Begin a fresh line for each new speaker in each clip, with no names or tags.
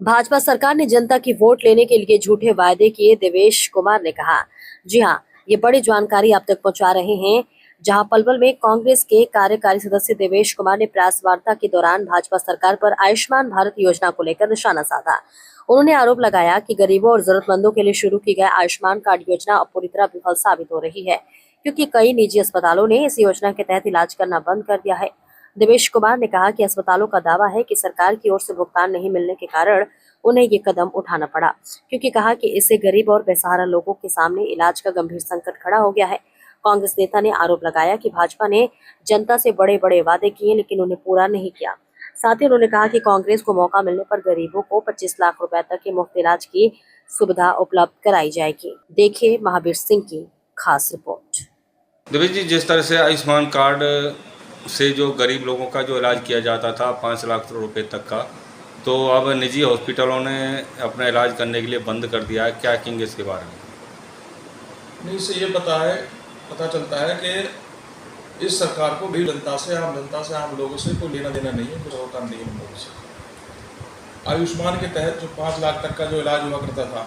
भाजपा सरकार ने जनता की वोट लेने के लिए झूठे वायदे किए, देवेश कुमार ने कहा। जी हां, ये बड़ी जानकारी आप तक पहुंचा रहे हैं। जहां पलवल में कांग्रेस के कार्यकारी सदस्य देवेश कुमार ने प्रेस वार्ता के दौरान भाजपा सरकार पर आयुष्मान भारत योजना को लेकर निशाना साधा। उन्होंने आरोप लगाया कि गरीबों और जरूरतमंदों के लिए शुरू की गई आयुष्मान कार्ड योजना अब पूरी तरह विफल साबित हो रही है, क्योंकि कई निजी अस्पतालों ने इस योजना के तहत इलाज करना बंद कर दिया है। देवेश कुमार ने कहा कि अस्पतालों का दावा है कि सरकार की ओर से भुगतान नहीं मिलने के कारण उन्हें ये कदम उठाना पड़ा, क्योंकि कहा कि इससे गरीब और बेसहारा लोगों के सामने इलाज का गंभीर संकट खड़ा हो गया है। कांग्रेस नेता ने आरोप लगाया कि भाजपा ने जनता से बड़े बड़े वादे किए, लेकिन उन्हें पूरा नहीं किया। साथ ही उन्होंने कहा कि कांग्रेस को मौका मिलने पर गरीबों को 25 लाख रुपए तक के मुफ्त इलाज की सुविधा उपलब्ध कराई जाएगी। देखिए महावीर सिंह की खास रिपोर्ट।
देवेश जी, जिस तरह से आयुष्मान कार्ड से जो गरीब लोगों का जो इलाज किया जाता था 5 लाख रुपए तक का, तो अब निजी हॉस्पिटलों ने अपना इलाज करने के लिए बंद कर दिया है। क्या कहेंगे इसके बारे में?
नहीं, इससे ये पता चलता है कि इस सरकार को भी जनता से, आम लोगों से कोई लेना देना नहीं है, कुछ होता नहीं है उन लोगों से। आयुष्मान के तहत जो 5 लाख तक का जो इलाज हुआ करता था,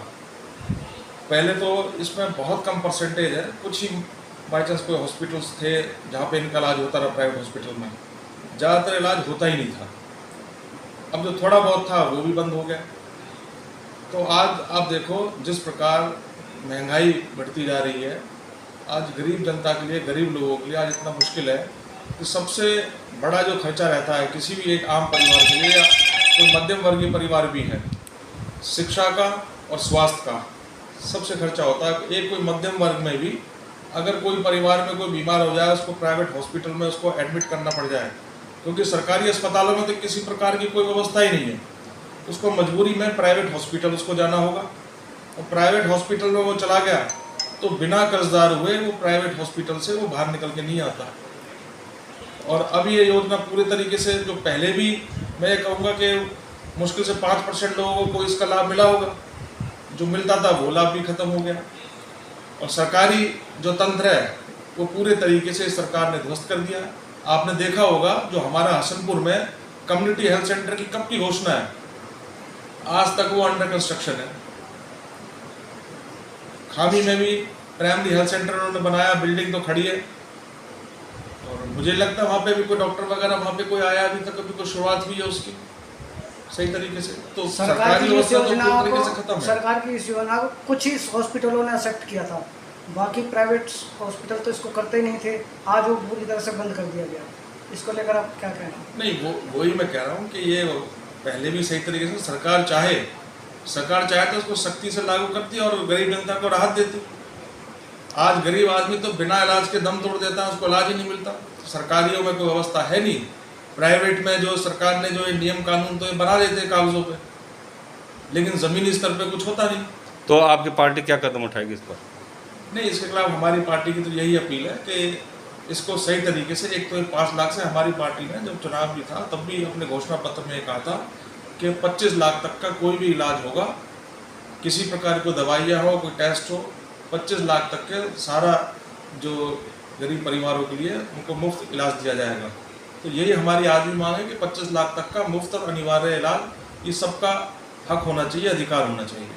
पहले तो इसमें बहुत कम परसेंटेज है, कुछ ही बाई चांस कोई हॉस्पिटल्स थे जहाँ पे इनका इलाज होता रहा, प्राइवेट हॉस्पिटल में ज़्यादातर इलाज होता ही नहीं था। अब जो थोड़ा बहुत था वो भी बंद हो गया। तो आज आप देखो जिस प्रकार महंगाई बढ़ती जा रही है, आज गरीब जनता के लिए, गरीब लोगों के लिए आज इतना मुश्किल है कि सबसे बड़ा जो खर्चा रहता है किसी भी एक आम परिवार के लिए या कोई मध्यम वर्गीय परिवार भी है, शिक्षा का और स्वास्थ्य का सबसे खर्चा होता है। एक कोई मध्यम वर्ग में भी अगर कोई परिवार में कोई बीमार हो जाए, उसको प्राइवेट हॉस्पिटल में उसको एडमिट करना पड़ जाए, क्योंकि सरकारी अस्पतालों में तो किसी प्रकार की कोई व्यवस्था ही नहीं है, उसको मजबूरी में प्राइवेट हॉस्पिटल उसको जाना होगा। और प्राइवेट हॉस्पिटल में वो चला गया तो बिना कर्जदार हुए वो प्राइवेट हॉस्पिटल से वो बाहर निकल के नहीं आता। और अब ये योजना पूरे तरीके से, जो पहले भी मैं ये कहूँगा कि मुश्किल से 5% लोगों को इसका लाभ मिला होगा, जो मिलता था वो लाभ भी खत्म हो गया। और सरकारी जो तंत्र है वो पूरे तरीके से सरकार ने ध्वस्त कर दिया। आपने देखा होगा जो हमारा हसनपुर में कम्युनिटी हेल्थ सेंटर की कब की घोषणा है, आज तक वो अंडर कंस्ट्रक्शन है। खामी में भी प्राइमरी हेल्थ सेंटर उन्होंने बनाया, बिल्डिंग तो खड़ी है, और मुझे लगता है वहाँ पे भी कोई डॉक्टर वगैरह वहाँ पे कोई आया अभी तक, अभी कोई शुरुआत हुई है उसकी सही तरीके से। तो सरकारी व्यवस्था तो पूरी तरीके से खत्म है।
सरकार की इस योजना को कुछ ही हॉस्पिटलों ने एक्सेप्ट किया था, बाकी प्राइवेट हॉस्पिटल तो इसको करते ही नहीं थे। आज वो पूरी तरह से बंद कर दिया गया। इसको लेकर आप क्या कहना?
नहीं, वही मैं कह रहा हूँ कि ये पहले भी सही तरीके से सरकार चाहे तो उसको सख्ती से लागू करती और गरीब जनता को राहत देती। आज गरीब आदमी तो बिना इलाज के दम तोड़ देता है, उसको इलाज ही नहीं मिलता। सरकारियों में कोई व्यवस्था है नहीं, प्राइवेट में जो सरकार ने जो नियम कानून तो ये बना देते कागजों पे, लेकिन ज़मीनी स्तर पे कुछ होता नहीं।
तो आपकी पार्टी क्या कदम उठाएगी इस पर?
नहीं, इसके खिलाफ हमारी पार्टी की तो यही अपील है कि इसको सही तरीके से, एक तो 5 लाख से हमारी पार्टी ने जब चुनाव भी था तब भी अपने घोषणा पत्र में कहा था कि 25 लाख तक का कोई भी इलाज होगा, किसी प्रकार की दवाइयाँ हो, कोई टेस्ट हो, 25 लाख तक के सारा जो गरीब परिवारों के लिए उनको मुफ्त इलाज दिया जाएगा। तो यही हमारी आज भी मांग है कि 25 लाख तक का मुफ्त और अनिवार्य इलाज ये सबका हक होना चाहिए, अधिकार होना चाहिए।